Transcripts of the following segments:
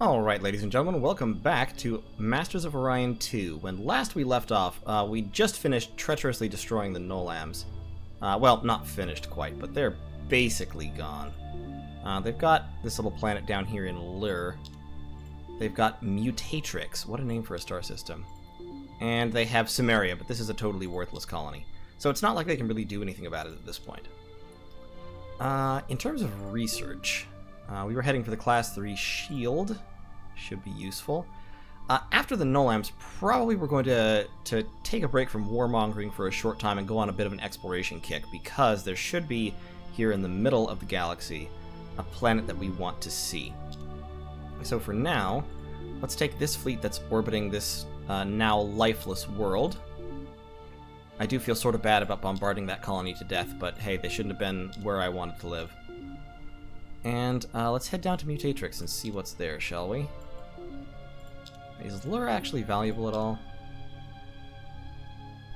Alright, ladies and gentlemen, welcome back to Masters of Orion 2. When last we left off, we just finished treacherously destroying the Nolams. Well, not finished quite, but they're basically gone. They've got this little planet down here in Lur. They've got Mutatrix, what a name for a star system. And they have Cimmeria, but this is a totally worthless colony. So it's not like they can really do anything about it at this point. In terms of research, we were heading for the Class 3 shield. Should be useful. After the Nolams, probably we're going to take a break from warmongering for a short time and go on a bit of an exploration kick, because there should be, here in the middle of the galaxy, a planet that we want to see. So for now, let's take this fleet that's orbiting this now lifeless world. I do feel sort of bad about bombarding that colony to death, but hey, they shouldn't have been where I wanted to live. And let's head down to Mutatrix and see what's there, shall we? Is Lure actually valuable at all?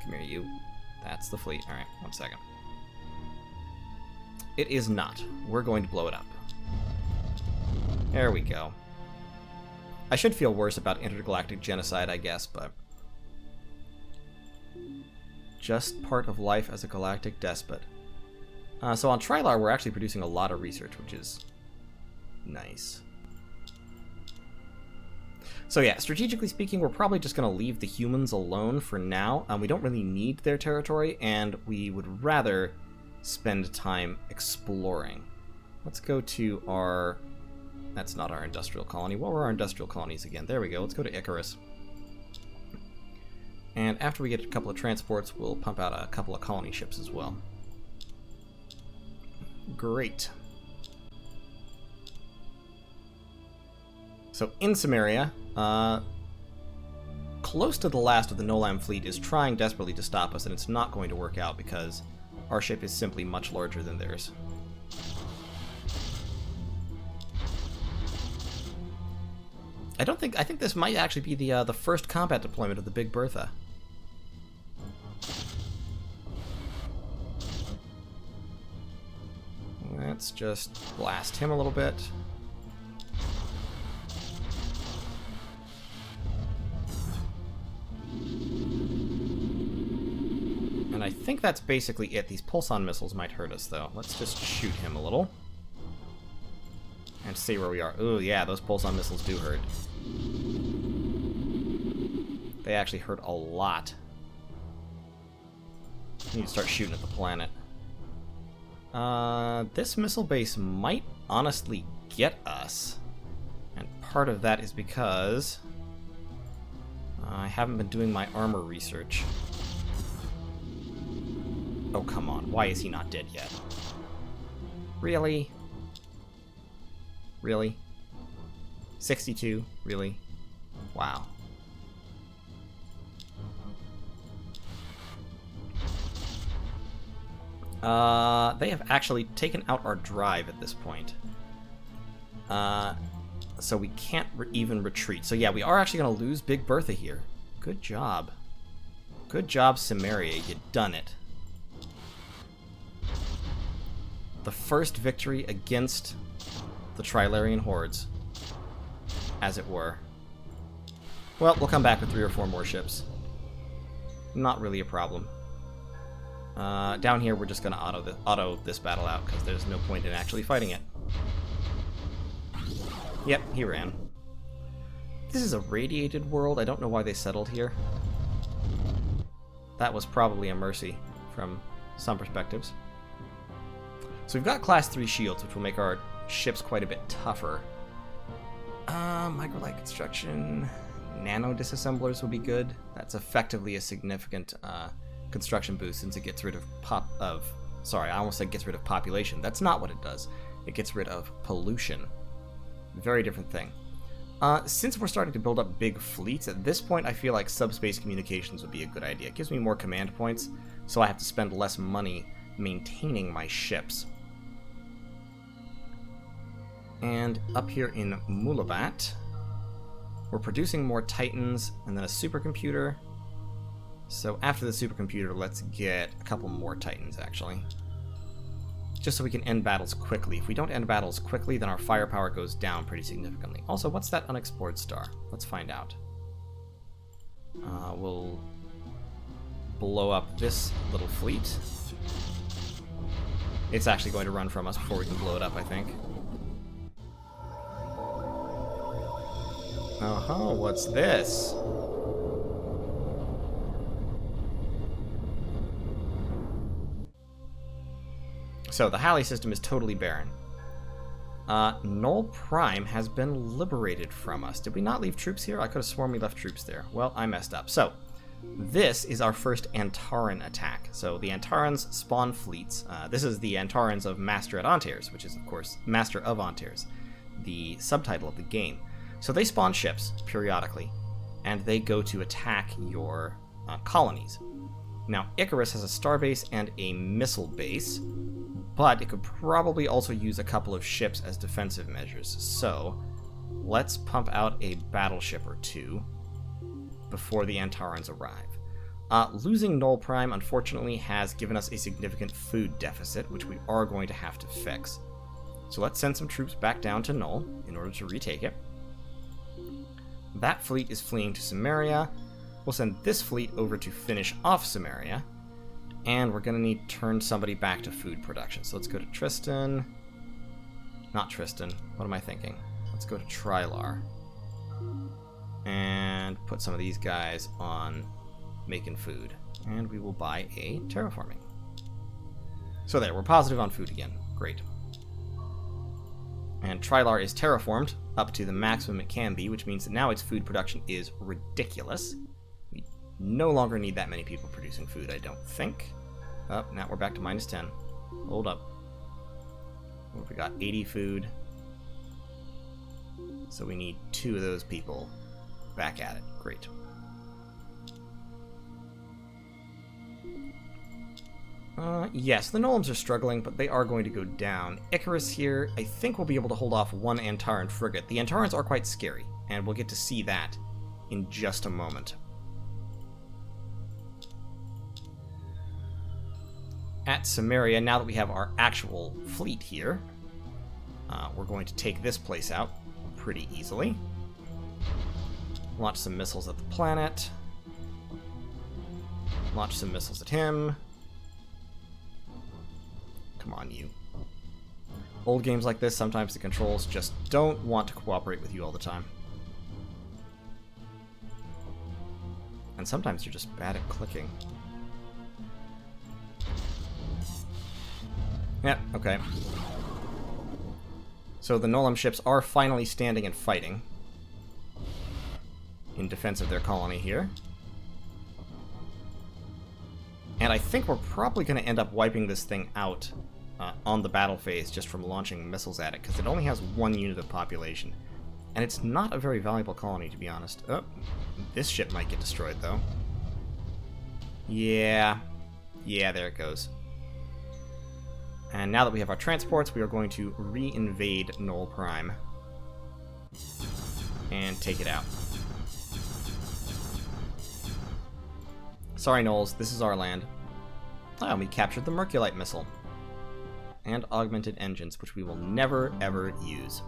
Come here, you. That's the fleet. Alright, 1 second. It is not. We're going to blow it up. There we go. I should feel worse about intergalactic genocide, I guess, but... just part of life as a galactic despot. So on Trilar, we're actually producing a lot of research, which is nice. So yeah, strategically speaking, we're probably just going to leave the humans alone for now. We don't really need their territory, and we would rather spend time exploring. Let's go to our... that's not our industrial colony. What were our industrial colonies again? There we go. Let's go to Icarus. And after we get a couple of transports, we'll pump out a couple of colony ships as well. Great. So in Cimmeria, close to the last of the Nolam fleet is trying desperately to stop us, and it's not going to work out because our ship is simply much larger than theirs. I think this might actually be the first combat deployment of the Big Bertha. Let's just blast him a little bit. And I think that's basically it. These pulse-on missiles might hurt us, though. Let's just shoot him a little. And see where we are. Ooh, yeah, those pulse-on missiles do hurt. They actually hurt a lot. I need to start shooting at the planet. This missile base might honestly get us. And part of that is because I haven't been doing my armor research. Oh, come on. Why is he not dead yet? Really? Really? 62? Really? Wow. They have actually taken out our drive at this point. So we can't even retreat. So yeah, we are actually going to lose Big Bertha here. Good job. Good job, Cimmeria. You done it. The first victory against the Trilarian hordes, as it were. Well, we'll come back with 3 or 4 more ships. Not really a problem. Down here, we're just going to auto this battle out, because there's no point in actually fighting it. Yep, he ran. This is a radiated world. I don't know why they settled here. That was probably a mercy from some perspectives. So we've got Class 3 shields, which will make our ships quite a bit tougher. Microlight construction, nano disassemblers will be good. That's effectively a significant construction boost, since it gets rid of sorry, I almost said gets rid of population. That's not what it does. It gets rid of pollution. Very different thing. Since we're starting to build up big fleets, at this point I feel like subspace communications would be a good idea. It gives me more command points, so I have to spend less money maintaining my ships. And up here in Mulabat, we're producing more Titans and then a supercomputer. So after the supercomputer, let's get a couple more Titans, actually. just so we can end battles quickly. If we don't end battles quickly, then our firepower goes down pretty significantly. Also, what's that unexplored star? Let's find out. We'll blow up this little fleet. It's actually going to run from us before we can blow it up, I think. Oh, what's this? So, the Halley system is totally barren. Null Prime has been liberated from us. Did we not leave troops here? I could have sworn we left troops there. Well, I messed up. So, this is our first Antaran attack. So, the Antarans spawn fleets. This is the Antarans of Master at Antares, which is, of course, Master of Antares, the subtitle of the game. So, they spawn ships, periodically, and they go to attack your colonies. Now, Icarus has a starbase and a missile base, but it could probably also use a couple of ships as defensive measures. So, let's pump out a battleship or two before the Antarans arrive. Losing Null Prime, unfortunately, has given us a significant food deficit, which we are going to have to fix. So let's send some troops back down to Null in order to retake it. That fleet is fleeing to Samaria. We'll send this fleet over to finish off Samaria. And we're going to need to turn somebody back to food production. So let's go to Tristan. Not Tristan. What am I thinking? Let's go to Trilar. And put some of these guys on making food. And we will buy a terraforming. So there, we're positive on food again. Great. And Trilar is terraformed up to the maximum it can be, which means that now its food production is ridiculous. We no longer need that many people producing food, I don't think. Oh, now we're back to minus 10. Hold up. What have we got? 80 food. So we need 2 of those people back at it. Great. Yes, the Nolams are struggling, but they are going to go down. Icarus here, I think we'll be able to hold off one Antaran frigate. The Antarans are quite scary, and we'll get to see that in just a moment. At Samaria, now that we have our actual fleet here, we're going to take this place out pretty easily. Launch some missiles at the planet. Launch some missiles at him. Come on, you. Old games like this, sometimes the controls just don't want to cooperate with you all the time. And sometimes you're just bad at clicking. Yep, okay. So the Nolam ships are finally standing and fighting in defense of their colony here. And I think we're probably going to end up wiping this thing out on the battle phase just from launching missiles at it, because it only has 1 unit of population. And it's not a very valuable colony, to be honest. Oh, this ship might get destroyed, though. Yeah, there it goes. And now that we have our transports, we are going to re-invade Null Prime and take it out. Sorry, Knolls, this is our land. Oh, we captured the Merculite missile. And augmented engines, which we will never, ever use.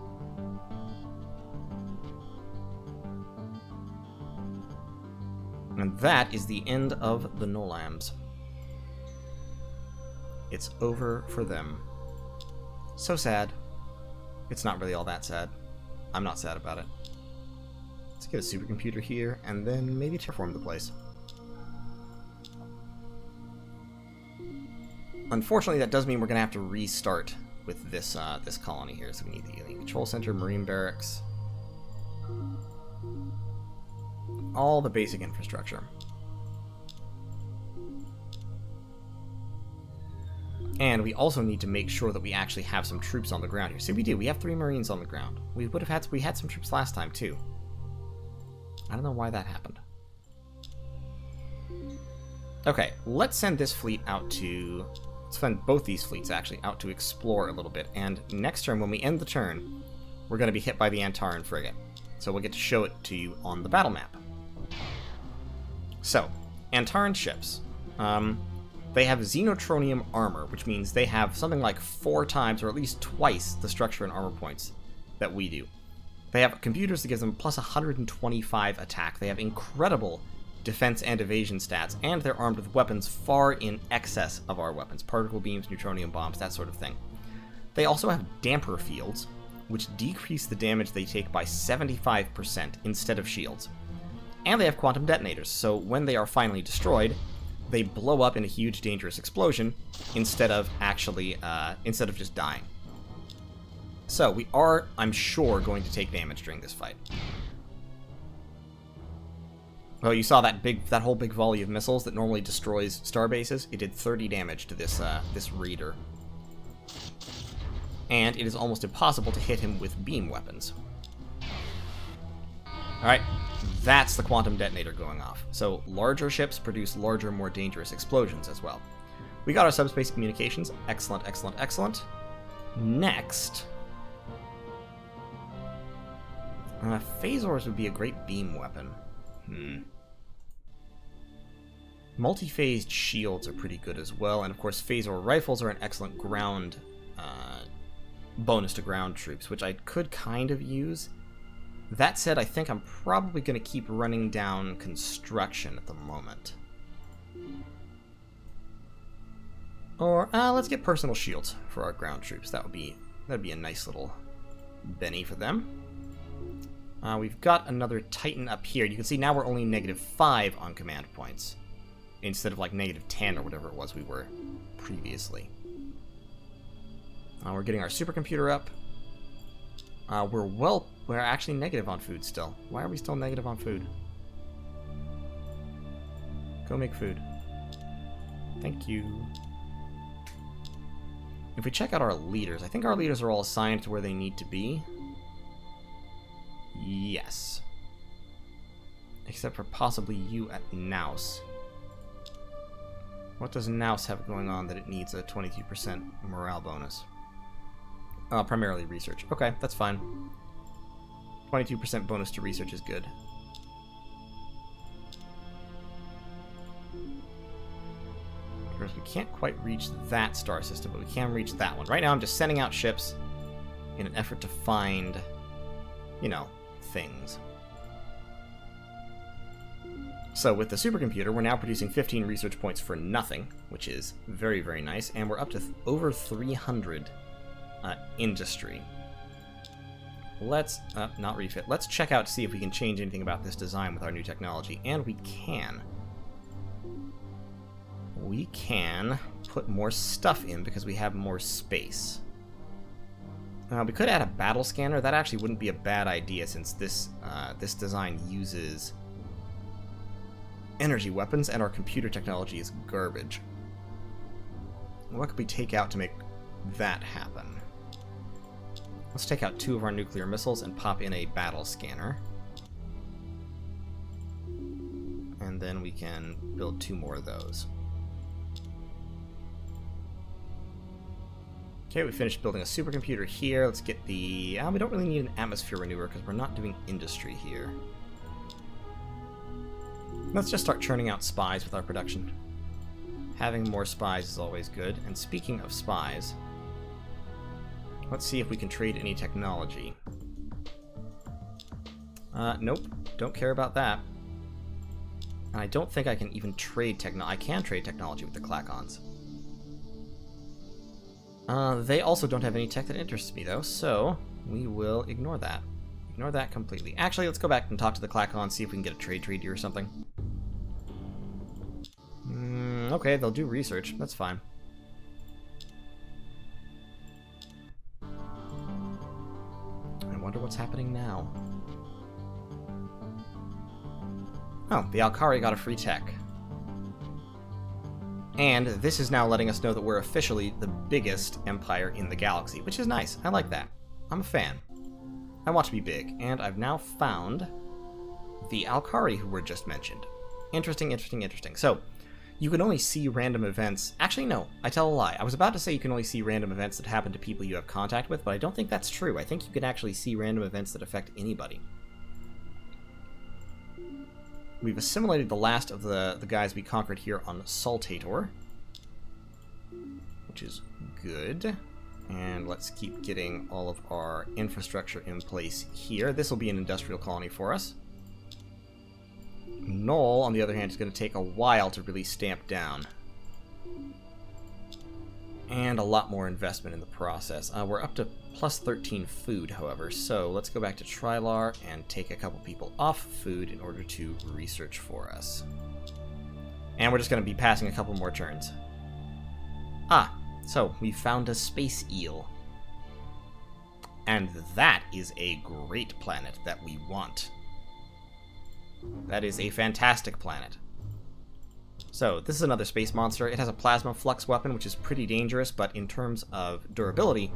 And that is the end of the Nolams. It's over for them. So sad. It's not really all that sad. I'm not sad about it. Let's get a supercomputer here, and then maybe terraform the place. Unfortunately, that does mean we're going to have to restart with this this colony here. So we need the Alien Control Center, Marine Barracks, all the basic infrastructure. And we also need to make sure that we actually have some troops on the ground here. See, we do. We have 3 Marines on the ground. We had some troops last time too. I don't know why that happened. Okay, let's send this fleet out to... Let's send both these fleets, actually, out to explore a little bit. And next turn, when we end the turn, we're going to be hit by the Antaran frigate. So we'll get to show it to you on the battle map. So, Antaran ships. They're They have xenotronium armor, which means they have something like 4 times, or at least twice, the structure and armor points that we do. They have computers that gives them plus 125 attack. They have incredible defense and evasion stats, and they're armed with weapons far in excess of our weapons. Particle beams, neutronium bombs, that sort of thing. They also have damper fields, which decrease the damage they take by 75% instead of shields. And they have quantum detonators, so when they are finally destroyed, they blow up in a huge dangerous explosion instead of just dying. So we are, I'm sure, going to take damage during this fight. Oh, you saw that whole big volley of missiles that normally destroys star bases? It did 30 damage to this raider. And it is almost impossible to hit him with beam weapons. Alright, that's the quantum detonator going off. So larger ships produce larger, more dangerous explosions as well. We got our subspace communications. Excellent, excellent, excellent. Next... phasors would be a great beam weapon. Multi-phased shields are pretty good as well, and of course phasor rifles are an excellent ground bonus to ground troops, which I could kind of use. That said, I think I'm probably going to keep running down construction at the moment. Or let's get personal shields for our ground troops. That'd be a nice little Benny for them. We've got another Titan up here. You can see now we're only -5 on command points, instead of like -10 or whatever it was we were previously. We're getting our supercomputer up. We're actually negative on food still. Why are we still negative on food? Go make food. Thank you. If we check out our leaders, I think our leaders are all assigned to where they need to be. Yes. Except for possibly you at Naus. What does Naus have going on that it needs a 22% morale bonus? Primarily research. Okay, that's fine. 22% bonus to research is good. Of course, we can't quite reach that star system, but we can reach that one. Right now I'm just sending out ships in an effort to find, you know, things. So with the supercomputer, we're now producing 15 research points for nothing, which is very, very nice, and we're up to over 300 industry. Let's, not refit. Let's check out to see if we can change anything about this design with our new technology, and we can. We can put more stuff in because we have more space. We could add a battle scanner. That actually wouldn't be a bad idea since this design uses energy weapons and our computer technology is garbage. What could we take out to make that happen? Let's take out 2 of our nuclear missiles and pop in a battle scanner. And then we can build 2 more of those. Okay, we finished building a supercomputer here. Let's get the... we don't really need an atmosphere renewer because we're not doing industry here. Let's just start churning out spies with our production. Having more spies is always good. And speaking of spies, let's see if we can trade any technology. Nope. Don't care about that. And I don't think I can even trade technology. I can trade technology with the Klakons. They also don't have any tech that interests me, though, so we will ignore that. Ignore that completely. Actually, let's go back and talk to the Klakons, see if we can get a trade treaty or something. Okay, they'll do research. That's fine. I wonder what's happening now. Oh, the Alkari got a free tech. And this is now letting us know that we're officially the biggest empire in the galaxy, which is nice. I like that. I'm a fan. I want to be big, and I've now found the Alkari who were just mentioned. Interesting, interesting, interesting. So, you can only see random events... Actually, no, I tell a lie. I was about to say you can only see random events that happen to people you have contact with, but I don't think that's true. I think you can actually see random events that affect anybody. We've assimilated the last of the guys we conquered here on Saltator. which is good. And let's keep getting all of our infrastructure in place here. This will be an industrial colony for us. Null, on the other hand, is going to take a while to really stamp down. And a lot more investment in the process. We're up to plus 13 food, however, so let's go back to Trilar and take a couple people off food in order to research for us. And we're just going to be passing a couple more turns. So we found a space eel. And that is a great planet that we want. That is a fantastic planet. So, this is another space monster. It has a plasma flux weapon, which is pretty dangerous, but in terms of durability,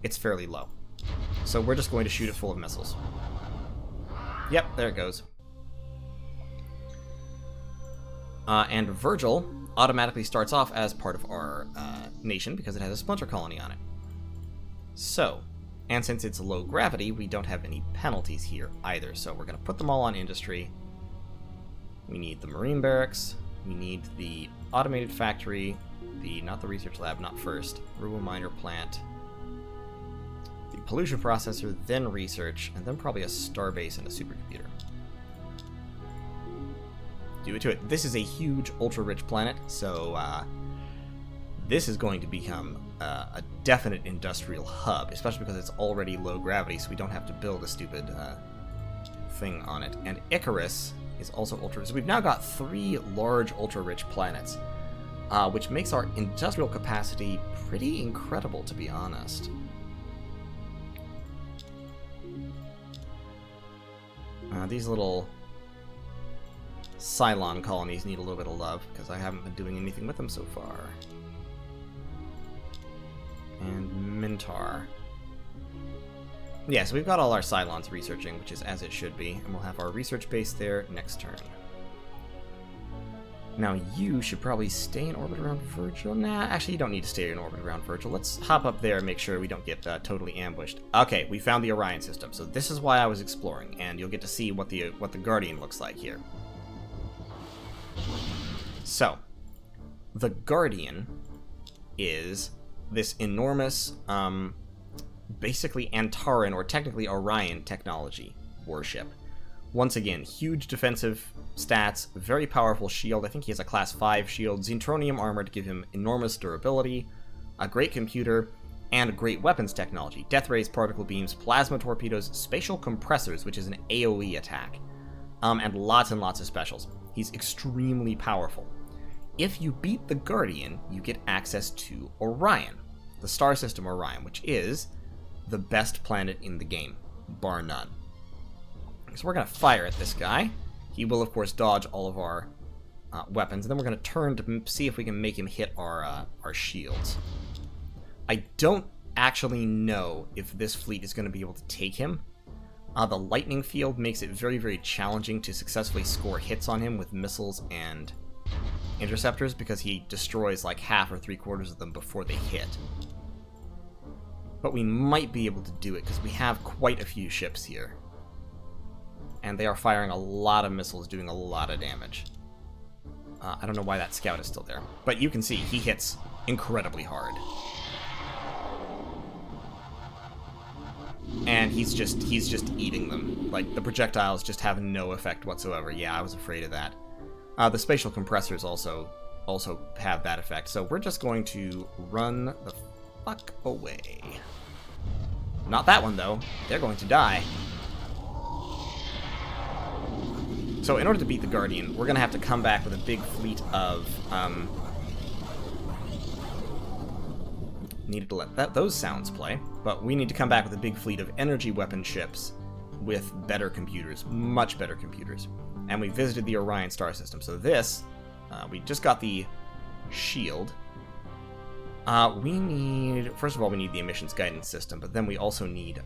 it's fairly low. So we're just going to shoot it full of missiles. Yep, there it goes. And Virgil automatically starts off as part of our nation because it has a splinter colony on it. So, and since it's low gravity, we don't have any penalties here either. So we're going to put them all on industry. We need the marine barracks. We need the automated factory, not the research lab, not first, rural miner plant, the pollution processor, then research, and then probably a starbase and a supercomputer. Do it to it. This is a huge, ultra-rich planet, so this is going to become a definite industrial hub, especially because it's already low gravity, so we don't have to build a stupid thing on it. And Icarus is also ultra. So we've now got 3 large ultra-rich planets, which makes our industrial capacity pretty incredible, to be honest. These little Cylon colonies need a little bit of love, because I haven't been doing anything with them so far. And Mintar. Yeah, so we've got all our Cylons researching, which is as it should be, and we'll have our research base there next turn. Now, you should probably stay in orbit around Virgil. Nah, actually, you don't need to stay in orbit around Virgil. Let's hop up there and make sure we don't get totally ambushed. Okay, we found the Orion system, so this is why I was exploring, and you'll get to see what the Guardian looks like here. So, the Guardian is this enormous, basically Antaran, or technically Orion technology warship. Once again, huge defensive stats, very powerful shield. I think he has a class 5 shield, Zentronium armor to give him enormous durability, a great computer, and great weapons technology. Death rays, particle beams, plasma torpedoes, spatial compressors, which is an AoE attack, and lots of specials. He's extremely powerful. If you beat the Guardian, you get access to Orion, the star system Orion, which is the best planet in the game, bar none. So we're going to fire at this guy. He will, of course, dodge all of our weapons, and then we're going to turn to see if we can make him hit our shields. I don't actually know if this fleet is going to be able to take him. The lightning field makes it very, very challenging to successfully score hits on him with missiles and interceptors, because he destroys like half or 3/4 of them before they hit. But we might be able to do it, because we have quite a few ships here. And they are firing a lot of missiles, doing a lot of damage. I don't know why that scout is still there. But you can see, he hits incredibly hard. And he's just eating them. Like, the projectiles just have no effect whatsoever. Yeah, I was afraid of that. The spatial compressors also have that effect. So we're just going to run the fuck away. Not that one, though. They're going to die. So in order to beat the Guardian, we're going to have to come back with a big fleet of... needed to let those sounds play, but we need to come back with a big fleet of energy weapon ships with better computers, much better computers. And we visited the Orion star system. So this, we just got the shield. We need, first of all, we need the emissions guidance system, but then we also need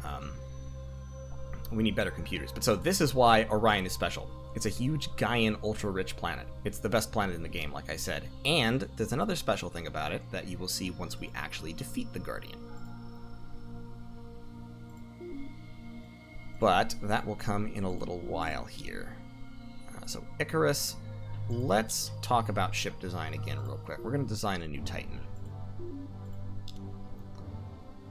better computers. But so this is why Orion is special. It's a huge Gaian ultra-rich planet. It's the best planet in the game, like I said. And there's another special thing about it that you will see once we actually defeat the Guardian. But that will come in a little while here. So Icarus, let's talk about ship design again real quick. We're going to design a new Titan.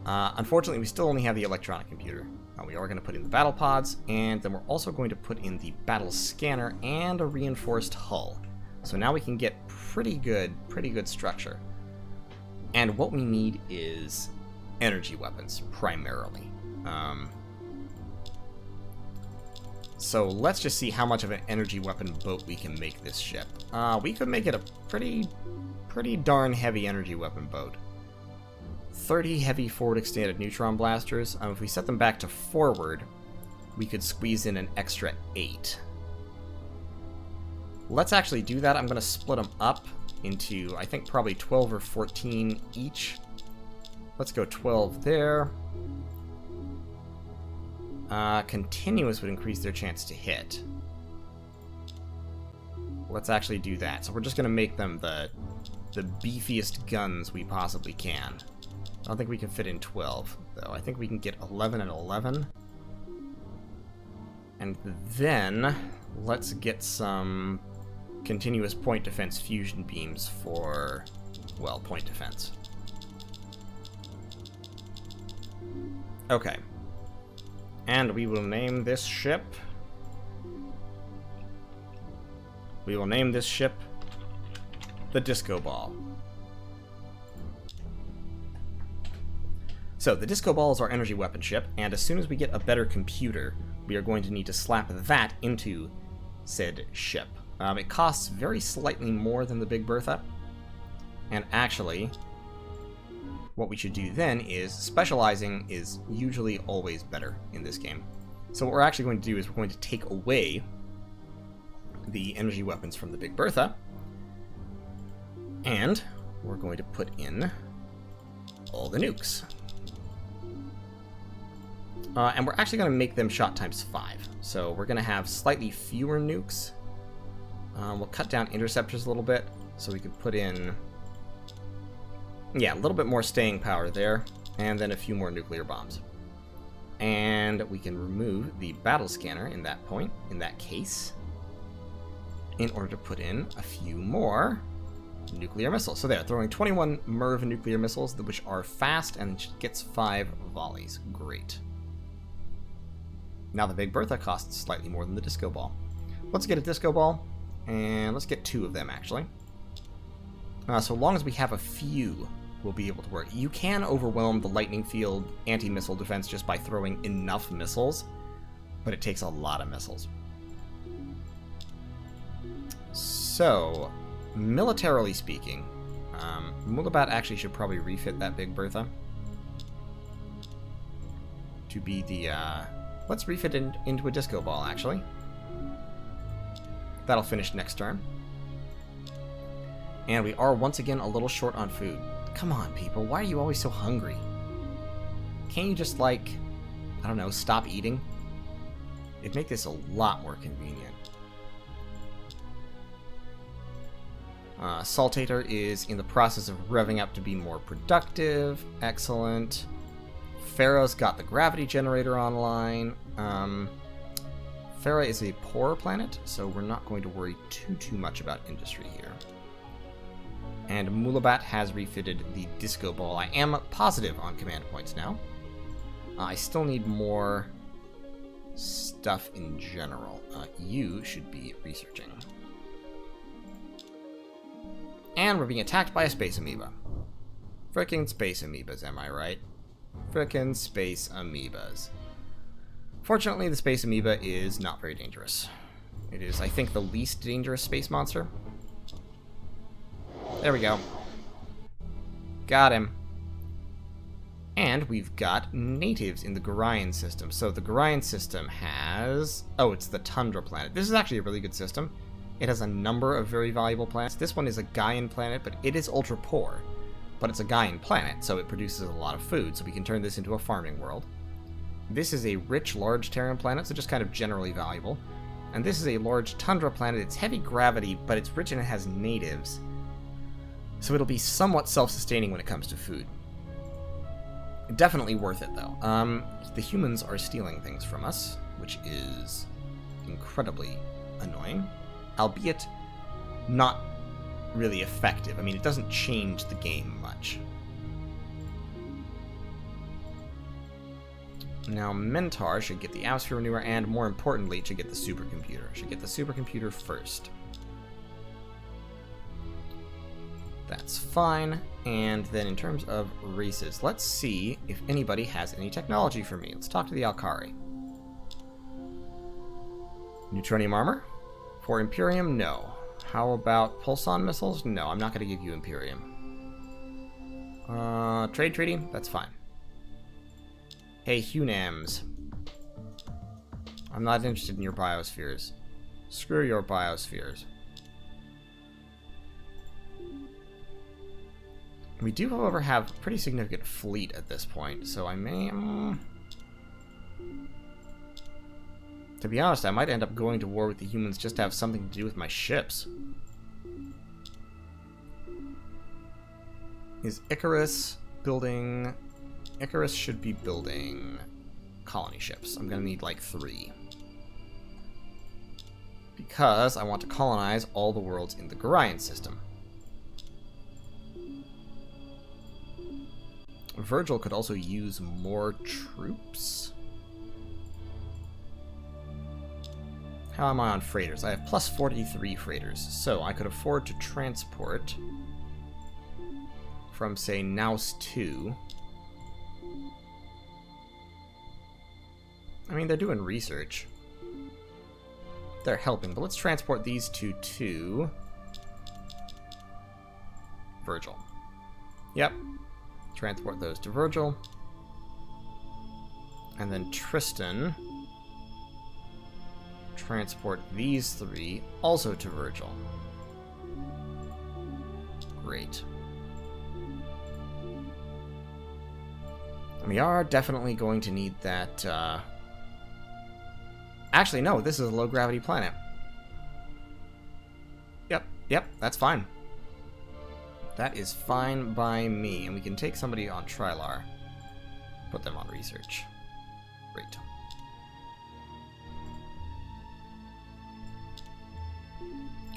Unfortunately, we still only have the electronic computer. We are going to put in the battle pods, and then we're also going to put in the battle scanner and a reinforced hull. So now we can get pretty good structure. And what we need is energy weapons, primarily. So let's just see how much of an energy weapon boat we can make this ship. We could make it a pretty darn heavy energy weapon boat. 30 heavy forward extended neutron blasters. If we set them back to forward, we could squeeze in an extra 8. Let's actually do that. I'm going to split them up into, I think, probably 12 or 14 each. Let's go 12 there. Continuous would increase their chance to hit. Let's actually do that. So we're just going to make them the beefiest guns we possibly can. I don't think we can fit in 12, though. I think we can get 11 and 11. And then, let's get some continuous point defense fusion beams for, well, point defense. Okay. And we will name this ship... We will name this ship the Disco Ball. So, the Disco Ball is our energy weapon ship, and as soon as we get a better computer, we are going to need to slap that into said ship. It costs very slightly more than the Big Bertha, and actually, what we should do then is, specializing is usually always better in this game. So what we're actually going to do is we're going to take away the energy weapons from the Big Bertha, and we're going to put in all the nukes. And we're actually going to make them shot times 5. So we're going to have slightly fewer nukes. We'll cut down interceptors a little bit, so we can put in, yeah, a little bit more staying power there, and then a few more nuclear bombs. And we can remove the battle scanner in that case, in order to put in a few more nuclear missiles. So there, throwing 21 MIRV nuclear missiles, which are fast and gets 5 volleys. Great. Now the Big Bertha costs slightly more than the Disco Ball. Let's get a Disco Ball, and let's get 2 of them, actually. So long as we have a few, we'll be able to work. You can overwhelm the lightning field anti-missile defense just by throwing enough missiles, but it takes a lot of missiles. So, militarily speaking, Mulabat actually should probably refit that Big Bertha to be the, let's refit it into a Disco Ball, actually. That'll finish next turn. And we are once again a little short on food. Come on, people, why are you always so hungry? Can't you just, like, I don't know, stop eating? It'd make this a lot more convenient. Saltator is in the process of revving up to be more productive. Excellent. Pharaoh's got the gravity generator online. Farah is a poor planet, so we're not going to worry too much about industry here. And Mulabat has refitted the Disco Ball. I am positive on command points now. I still need more stuff in general. You should be researching. And we're being attacked by a space amoeba. Frickin' space amoebas, am I right? Frickin' space amoebas. Fortunately, the space amoeba is not very dangerous. It is, I think, the least dangerous space monster. There we go. Got him. And we've got natives in the Orion system. So the Orion system has... Oh, it's the Tundra planet. This is actually a really good system. It has a number of very valuable planets. This one is a Gaian planet, but it is ultra poor. But it's a Gaian planet, so it produces a lot of food, so we can turn this into a farming world. This is a rich, large Terran planet, so just kind of generally valuable. And this is a large Tundra planet. It's heavy gravity, but it's rich and it has natives. So it'll be somewhat self-sustaining when it comes to food. Definitely worth it, though. The humans are stealing things from us, which is incredibly annoying. Albeit not really effective. I mean, it doesn't change the game much. Now, Mentar should get the atmosphere renewer, and more importantly, it should get the supercomputer. It should get the supercomputer first. That's fine. And then in terms of races, let's see if anybody has any technology for me. Let's talk to the Alkari. Neutronium armor? For Imperium, no. How about pulson missiles? No, I'm not going to give you Imperium. Trade treaty? That's fine. Hey, Hunams. I'm not interested in your biospheres. Screw your biospheres. We do, however, have a pretty significant fleet at this point, so I may... To be honest, I might end up going to war with the humans just to have something to do with my ships. Is Icarus building... Icarus should be building colony ships. I'm gonna need like 3. Because I want to colonize all the worlds in the Orion system. Virgil could also use more troops. How am I on freighters? I have plus 43 freighters, so I could afford to transport from, say, Naus 2. I mean, they're doing research. They're helping, but let's transport these two to Virgil. Yep. Transport those to Virgil. And then Tristan. Transport these 3 also to Virgil. Great. We are definitely going to need that, Actually, no, this is a low-gravity planet. Yep, that's fine. That is fine by me, and we can take somebody on Trilar. Put them on research. Great.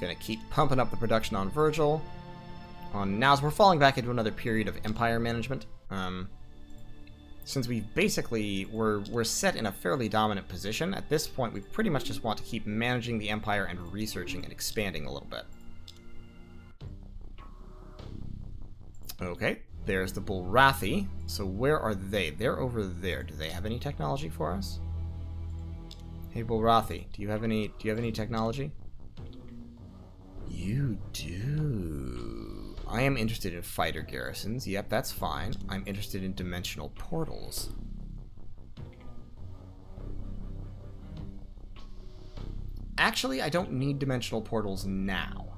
Gonna keep pumping up the production on Virgil. On Naus, we're falling back into another period of empire management. Since we basically we're set in a fairly dominant position, at this point we pretty much just want to keep managing the empire and researching and expanding a little bit. Okay, there's the Bulrathi. So where are they? They're over there. Do they have any technology for us? Hey Bulrathi, do you have any technology? You do. I am interested in fighter garrisons. Yep, that's fine. I'm interested in dimensional portals. Actually, I don't need dimensional portals now.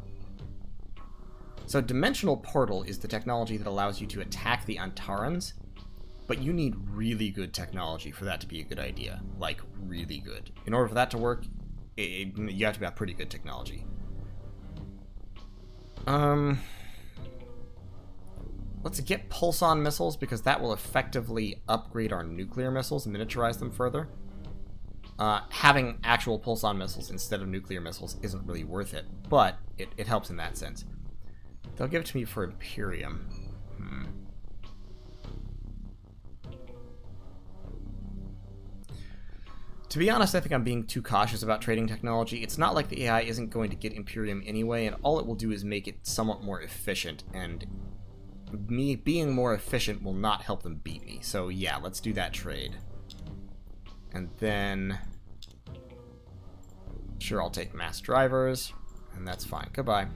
So dimensional portal is the technology that allows you to attack the Antarans, but you need really good technology for that to be a good idea. Like, really good. In order for that to work, you have to have pretty good technology. Let's get pulson missiles, because that will effectively upgrade our nuclear missiles and miniaturize them further. Having actual pulson missiles instead of nuclear missiles isn't really worth it, but it helps in that sense. They'll give it to me for Imperium. To be honest, I think I'm being too cautious about trading technology. It's not like the AI isn't going to get Imperium anyway, and all it will do is make it somewhat more efficient, and me being more efficient will not help them beat me. So yeah, let's do that trade. And then... Sure, I'll take mass drivers, and that's fine. Goodbye.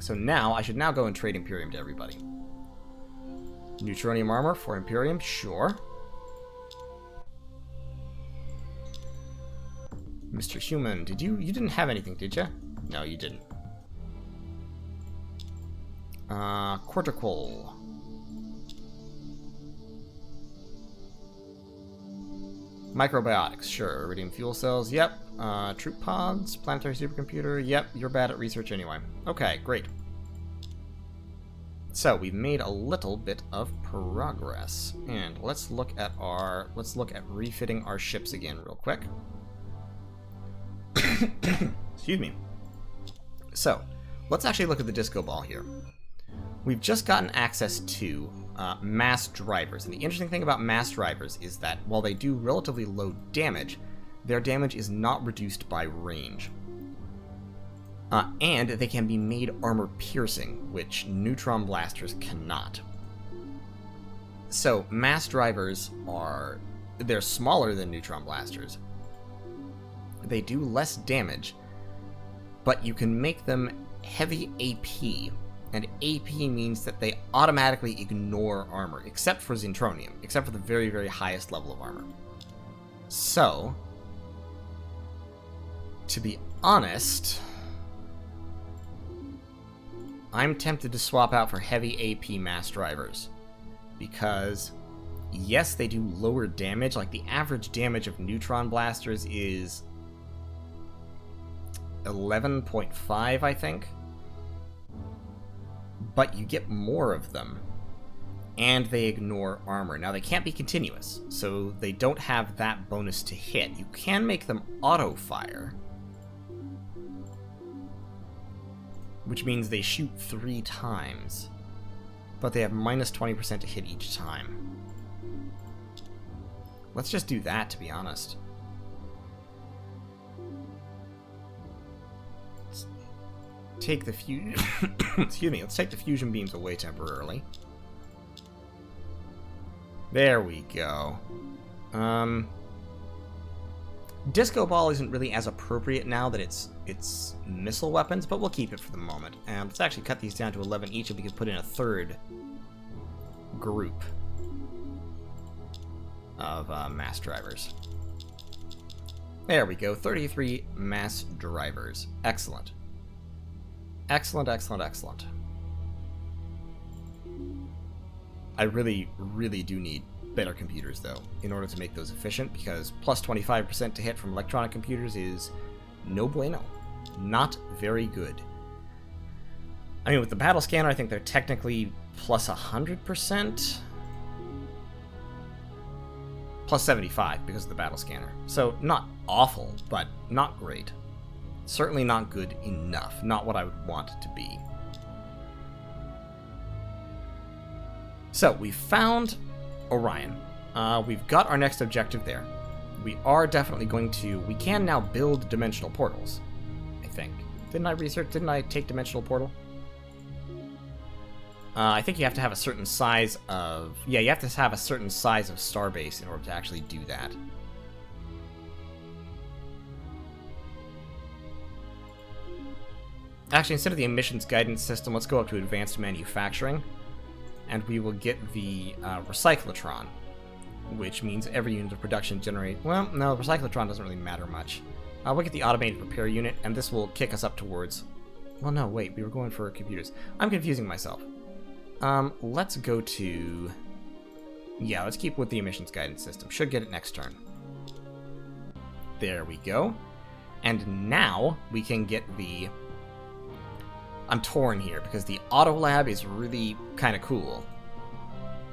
So now, I should now go and trade Imperium to everybody. Neutronium armor for Imperium, sure. Mr. Human, you didn't have anything, did you? No, you didn't. Cortical. Microbiotics, sure. Iridium fuel cells, yep. Troop pods, planetary supercomputer, yep. You're bad at research anyway. Okay, great. So we've made a little bit of progress, and let's look at refitting our ships again real quick. Excuse me. So let's actually look at the disco ball here. we've just gotten access to mass drivers. And the interesting thing about mass drivers is that while they do relatively low damage, their damage is not reduced by range. And they can be made armor-piercing, which neutron blasters cannot. So, mass drivers they're smaller than neutron blasters. They do less damage, but you can make them heavy AP, and AP means that they automatically ignore armor, except for Zentronium, except for the very, very highest level of armor. So, to be honest, I'm tempted to swap out for heavy AP mass drivers, because yes, they do lower damage. Like, the average damage of neutron blasters is 11.5, I think. But you get more of them, and they ignore armor. Now, they can't be continuous, so they don't have that bonus to hit. You can make them auto-fire, which means they shoot 3 times, but they have minus 20% to hit each time. Let's just do that, to be honest. Let's take the fusion... Excuse me, let's take the fusion beams away temporarily. There we go. Disco Ball isn't really as appropriate now that it's missile weapons, but we'll keep it for the moment. And let's actually cut these down to 11 each, and we can put in a third group of mass drivers. There we go, 33 mass drivers. Excellent. Excellent, excellent, excellent. I really, really do need better computers, though, in order to make those efficient, because plus 25% to hit from electronic computers is no bueno. Not very good. I mean, with the battle scanner, I think they're technically plus 100%. Plus 75 because of the battle scanner. So, not awful, but not great. Certainly not good enough. Not what I would want it to be. So, we found Orion. We've got our next objective there. We are definitely going to... We can now build dimensional portals, I think. Didn't I take dimensional portal? I think you have to have a certain size of... Yeah, you have to have a certain size of starbase in order to actually do that. Actually, instead of the emissions guidance system, let's go up to advanced manufacturing. And we will get the recyclotron, which means every unit of production generate... Well, no, recyclotron doesn't really matter much. We'll get the automated repair unit, and this will kick us up towards... Well, no, wait, we were going for computers. I'm confusing myself. Let's go to... Yeah, let's keep with the emissions guidance system. Should get it next turn. There we go. And now we can get the... I'm torn here, because the Auto Lab is really kind of cool.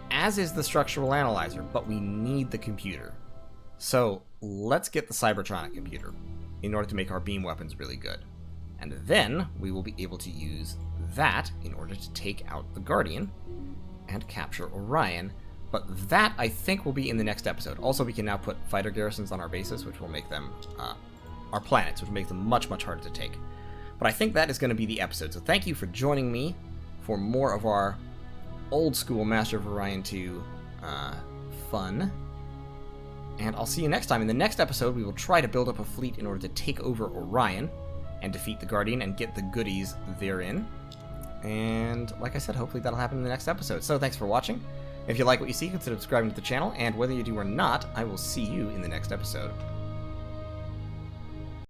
As is the Structural Analyzer, but we need the computer. So, let's get the Cybertronic computer, in order to make our beam weapons really good. And then, we will be able to use that in order to take out the Guardian, and capture Orion. But that, I think, will be in the next episode. Also, we can now put fighter garrisons on our bases, which will make them, our planets, which will make them much, much harder to take. But I think that is going to be the episode. So thank you for joining me for more of our old-school Master of Orion 2 fun. And I'll see you next time. In the next episode, we will try to build up a fleet in order to take over Orion and defeat the Guardian and get the goodies therein. And like I said, hopefully that'll happen in the next episode. So thanks for watching. If you like what you see, consider subscribing to the channel. And whether you do or not, I will see you in the next episode.